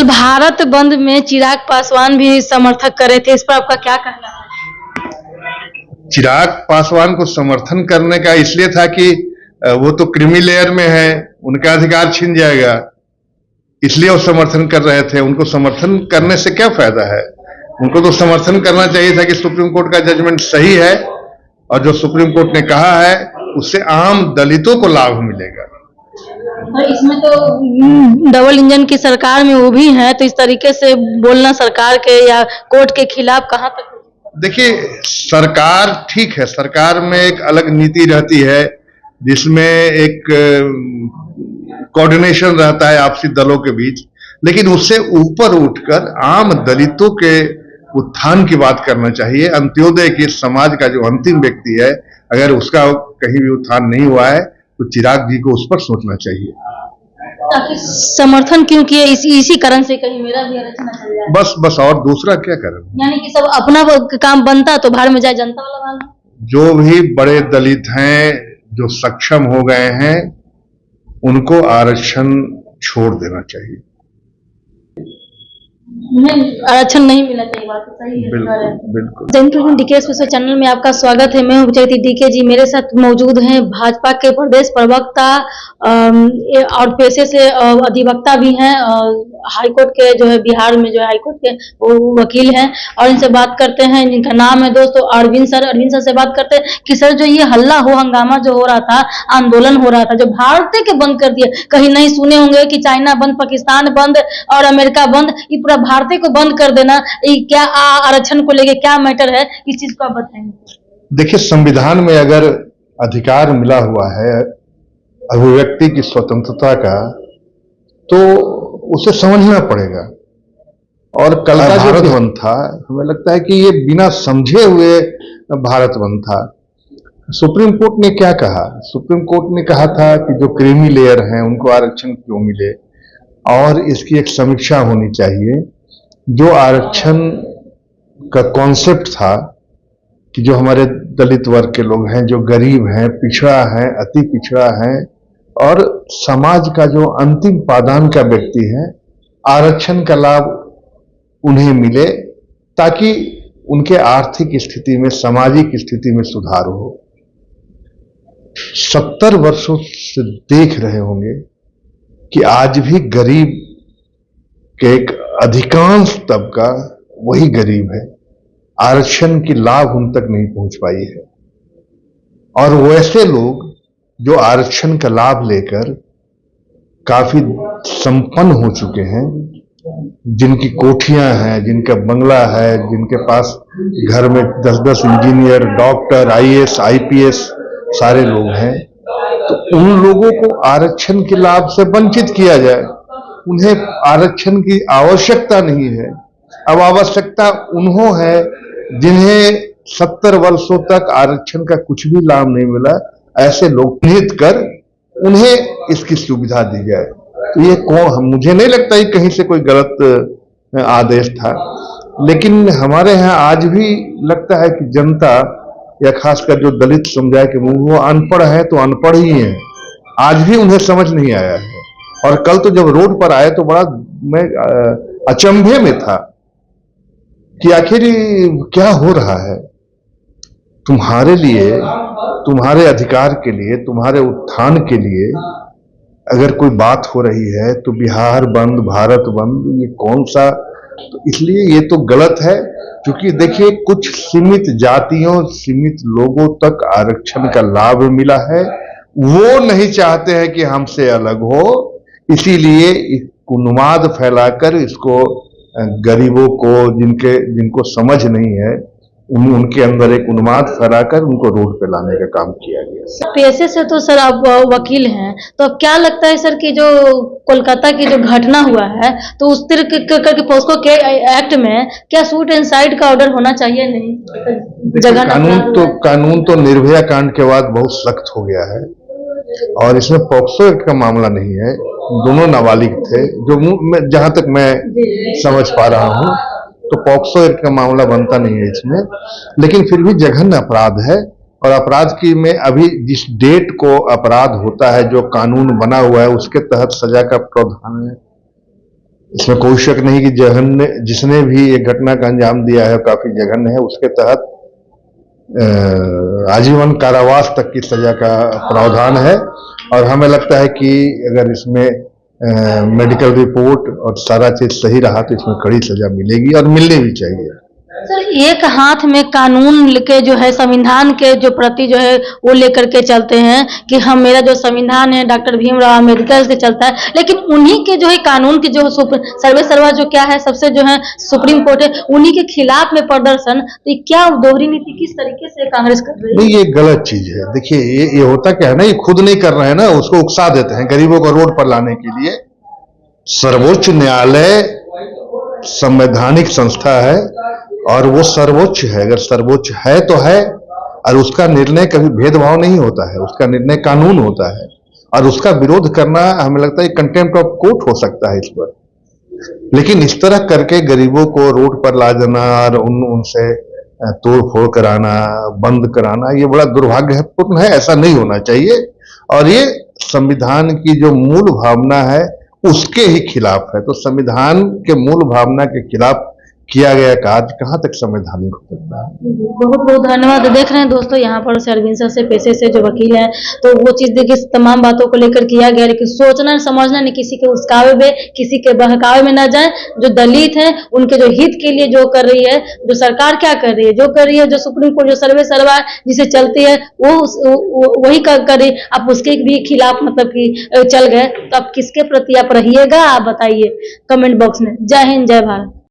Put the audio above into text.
कल भारत बंद में चिराग पासवान भी समर्थक करे थे, इस पर आपका क्या कहना है? चिराग पासवान को समर्थन करने का इसलिए था कि वो तो क्रीमी लेयर में है, उनका अधिकार छिन जाएगा, इसलिए वो समर्थन कर रहे थे। उनको समर्थन करने से क्या फायदा है? उनको तो समर्थन करना चाहिए था कि सुप्रीम कोर्ट का जजमेंट सही है और जो सुप्रीम कोर्ट ने कहा है उससे आम दलितों को लाभ मिलेगा। और इसमें तो डबल इंजन की सरकार में वो भी है, तो इस तरीके से बोलना सरकार के या कोर्ट के खिलाफ कहां तक? देखिए, सरकार ठीक है, सरकार में एक अलग नीति रहती है जिसमें एक कोऑर्डिनेशन रहता है आपसी दलों के बीच, लेकिन उससे ऊपर उठकर आम दलितों के उत्थान की बात करना चाहिए। अंत्योदय की समाज का जो अंतिम व्यक्ति है, अगर उसका कहीं भी उत्थान नहीं हुआ है तो चिराग जी को उस पर सोचना चाहिए। समर्थन क्यों किए? इसी कारण से कहीं मेरा भी आरक्षण चल जाए। बस और दूसरा क्या करें? यानी कि सब अपना काम बनता तो भाड़ में जाए जनता वाला वाला। जो भी बड़े दलित हैं, जो सक्षम हो गए हैं, उनको आरक्षण छोड़ देना चाहिए। आरक्षण नहीं मिला चाहिए, बात तो सही है। बिल्कुल। डीके स्पेशल चैनल में आपका स्वागत है। मैं हूं जगती डीके जी। मेरे साथ मौजूद हैं भाजपा के प्रदेश प्रवक्ता और पेशे से अधिवक्ता भी हैं, हाईकोर्ट के जो है बिहार में जो है हाईकोर्ट के वो वकील हैं, और इनसे बात करते हैं। जिनका नाम है दोस्तों अरविंद सर से बात करते हैं कि सर जो ये हल्ला हो हंगामा जो हो रहा था, आंदोलन हो रहा था, जो भारतीय के बंद कर दिए, कहीं नहीं सुने होंगे कि चाइना बंद, पाकिस्तान बंद और अमेरिका बंद, ये पूरा भारतीय को बंद कर देना, ये क्या आरक्षण को लेके क्या मैटर है, इस चीज को आप बताएंगे? देखिए, संविधान में अगर अधिकार मिला हुआ है अभिव्यक्ति की स्वतंत्रता का, तो उसे समझना पड़ेगा। और कल का भारत बंद था, हमें लगता है कि ये बिना समझे हुए भारत बंद था। सुप्रीम कोर्ट ने क्या कहा? सुप्रीम कोर्ट ने कहा था कि जो क्रीमी लेयर हैं उनको आरक्षण क्यों मिले, और इसकी एक समीक्षा होनी चाहिए। जो आरक्षण का कॉन्सेप्ट था कि जो हमारे दलित वर्ग के लोग हैं, जो गरीब हैं, पिछड़ा है, अति पिछड़ा है, और समाज का जो अंतिम पादान का व्यक्ति है, आरक्षण का लाभ उन्हें मिले ताकि उनके आर्थिक स्थिति में, सामाजिक स्थिति में सुधार हो। 70 वर्षों से देख रहे होंगे कि आज भी गरीब के एक अधिकांश तबका वही गरीब है, आरक्षण की लाभ उन तक नहीं पहुंच पाई है। और वैसे लोग जो आरक्षण का लाभ लेकर काफी संपन्न हो चुके हैं, जिनकी कोठियां हैं, जिनका बंगला है, जिनके पास घर में 10-10 इंजीनियर, डॉक्टर, आईएएस, आईपीएस सारे लोग हैं, तो उन लोगों को आरक्षण के लाभ से वंचित किया जाए। उन्हें आरक्षण की आवश्यकता नहीं है। अब आवश्यकता उन्हों है जिन्हें 70 वर्षों तक आरक्षण का कुछ भी लाभ नहीं मिला। ऐसे लोग निहित कर उन्हें इसकी सुविधा दी जाए। तो ये कौन, मुझे नहीं लगता ये कहीं से कोई गलत आदेश था, लेकिन हमारे यहाँ आज भी लगता है कि जनता या खासकर जो दलित समुदाय के वो अनपढ़ है तो अनपढ़ ही है। आज भी उन्हें समझ नहीं आया है। और कल तो जब रोड पर आए तो बड़ा मैं अचंभे में था कि आखिर क्या हो रहा है। तुम्हारे लिए, तुम्हारे अधिकार के लिए, तुम्हारे उत्थान के लिए अगर कोई बात हो रही है तो बिहार बंद, भारत बंद, ये कौन सा? तो इसलिए ये तो गलत है, क्योंकि देखिए कुछ सीमित जातियों, सीमित लोगों तक आरक्षण का लाभ मिला है। वो नहीं चाहते हैं कि हमसे अलग हो, इसीलिए उन्माद फैलाकर इसको गरीबों को, जिनको समझ नहीं है, उनके अंदर एक उन्माद फैलाकर उनको रोड पे लाने का काम किया गया। पेशे से तो सर आप वकील हैं, तो अब क्या लगता है सर कि जो कोलकाता की जो घटना हुआ है, तो उस तरह के पोस्को के एक्ट में क्या शूट एंड साइड का ऑर्डर होना चाहिए? नहीं, जगह कानून तो निर्भया कांड के बाद बहुत सख्त हो गया है, और इसमें पॉक्सो एक्ट का मामला नहीं है। दोनों नाबालिग थे, जो जहां तक मैं समझ पा रहा हूं, तो पॉक्सो एक्ट का मामला बनता नहीं है इसमें। लेकिन फिर भी जघन्य अपराध है, और अपराध की में अभी जिस डेट को अपराध होता है, जो कानून बना हुआ है उसके तहत सजा का प्रावधान है। इसमें कोई शक नहीं कि जघन्य जिसने भी ये घटना का अंजाम दिया है काफी जघन्य है। उसके तहत आजीवन कारावास तक की सजा का प्रावधान है और हमें लगता है कि अगर इसमें मेडिकल रिपोर्ट और सारा चीज सही रहा तो इसमें कड़ी सजा मिलेगी और मिलनी भी चाहिए। सर, एक हाथ में कानून के जो है संविधान के जो प्रति जो है वो लेकर के चलते हैं कि हम मेरा जो संविधान है डॉक्टर भीमराव अम्बेडकर से चलता है, लेकिन उन्हीं के जो है कानून की जो सर्वे सर्वा जो क्या है सबसे जो है सुप्रीम कोर्ट है उन्हीं के खिलाफ में प्रदर्शन, तो ये क्या दोहरी नीति किस तरीके से कांग्रेस कर रही है? नहीं, ये गलत चीज है। देखिए ये होता क्या है ना, ये खुद नहीं कर रहे हैं ना, उसको उकसा देते हैं गरीबों को रोड पर लाने के लिए। सर्वोच्च न्यायालय संवैधानिक संस्था है और वो सर्वोच्च है। अगर सर्वोच्च है तो है, और उसका निर्णय कभी भेदभाव नहीं होता है, उसका निर्णय कानून होता है और उसका विरोध करना हमें लगता है कंटेम्प्ट ऑफ कोर्ट हो सकता है इस पर। लेकिन इस तरह करके गरीबों को रोड पर ला जाना और उनसे तोड़ फोड़ कराना, बंद कराना, ये बड़ा दुर्भाग्यपूर्ण है। ऐसा नहीं होना चाहिए और ये संविधान की जो मूल भावना है उसके ही खिलाफ है। तो संविधान के मूल भावना के खिलाफ किया गया कार्य कहां तक संवैधानिक हो सकता है। बहुत बहुत धन्यवाद। देख रहे हैं दोस्तों यहाँ पर से अरविंद सर से पेशे से जो वकील हैं, तो वो चीज देखिए तमाम बातों को लेकर किया गया, लेकिन सोचना समझना नहीं, किसी के उस्कावे में किसी के बहकावे में ना जाए। जो दलित हैं उनके जो हित के लिए जो कर रही है, जो सरकार क्या कर रही है, जो कर रही है, जो सुप्रीम कोर्ट जो सर्वे सर्वा जिसे चलती है वो वही कर रही, आप उसके भी खिलाफ मतलब कि चल गए, तो आप किसके प्रति आप रहिएगा आप बताइए कमेंट बॉक्स में। जय हिंद, जय भारत।